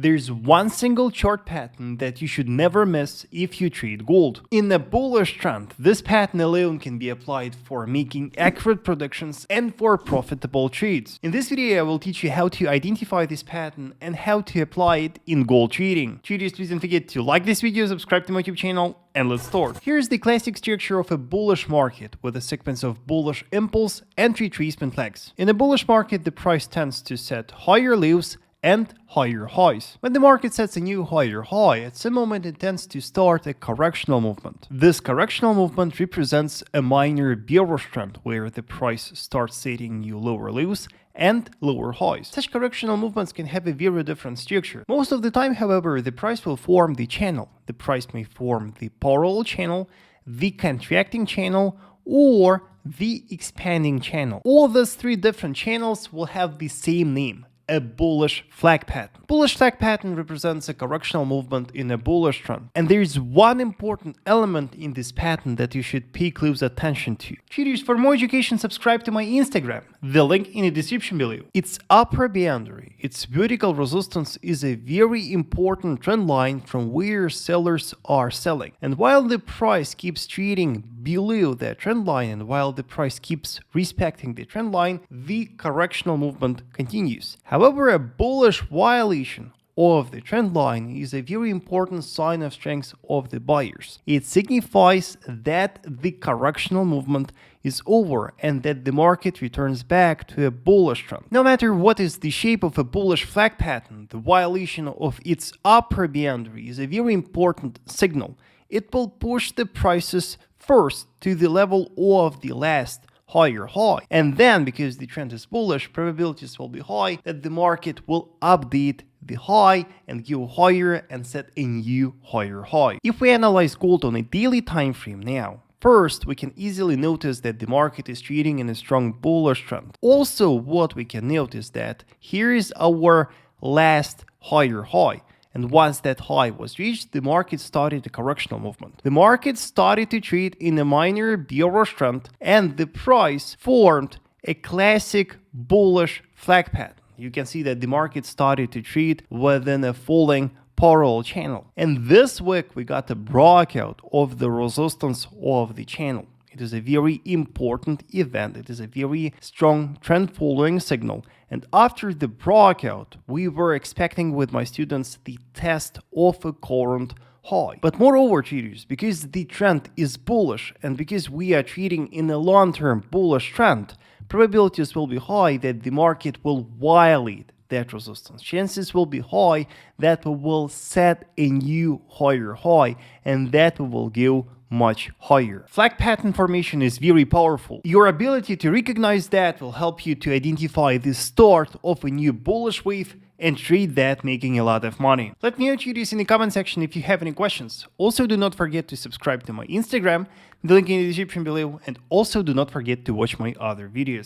There's one single chart pattern that you should never miss if you trade gold. In a bullish trend, this pattern alone can be applied for making accurate predictions and for profitable trades. In this video, I will teach you how to identify this pattern and how to apply it in gold trading. Traders, please don't forget to like this video, subscribe to my YouTube channel, and let's start. Here's the classic structure of a bullish market with a sequence of bullish impulse and retracement legs. In a bullish market, the price tends to set higher lows and higher highs. When the market sets a new higher high, at some moment it tends to start a correctional movement. This correctional movement represents a minor bearish trend where the price starts setting new lower lows and lower highs. Such correctional movements can have a very different structure. Most of the time, however, the price will form the channel. The price may form the parallel channel, the contracting channel, or the expanding channel. All these three different channels will have the same name: a bullish flag pattern. Bullish flag pattern represents a correctional movement in a bullish trend. And there is one important element in this pattern that you should pay close attention to. Traders, for more education, subscribe to my Instagram, the link in the description below. Its upper boundary, its vertical resistance, is a very important trend line from where sellers are selling. And while the price keeps trading below that trend line, and while the price keeps respecting the trend line, the correctional movement continues. However, a bullish violation of the trend line is a very important sign of strength of the buyers. It signifies that the correctional movement is over and that the market returns back to a bullish trend. No matter what is the shape of a bullish flag pattern, the violation of its upper boundary is a very important signal. It will push the prices first to the level of the last higher high, and then, because the trend is bullish, probabilities will be high that the market will update the high and go higher and set a new higher high. If we analyze gold on a daily time frame now, first, we can easily notice that the market is trading in a strong bullish trend. Also, what we can notice that here is our last higher high. And once that high was reached, the market started a correctional movement. The market started to trade in a minor bearish trend, and the price formed a classic bullish flag pattern. You can see that the market started to trade within a falling parallel channel. And this week, we got a breakout of the resistance of the channel. It is a very important event. It is a very strong trend following signal. And after the breakout, we were expecting with my students the test of a current high. But moreover, traders, because the trend is bullish and because we are trading in a long-term bullish trend, probabilities will be high that the market will violate that resistance. Chances will be high that we will set a new higher high and that we will go much higher. Flag pattern formation is very powerful. Your ability to recognize that will help you to identify the start of a new bullish wave and trade that, making a lot of money. Let me know, traders, in the comment section if you have any questions. Also, do not forget to subscribe to my Instagram, the link in the description below, and also do not forget to watch my other videos.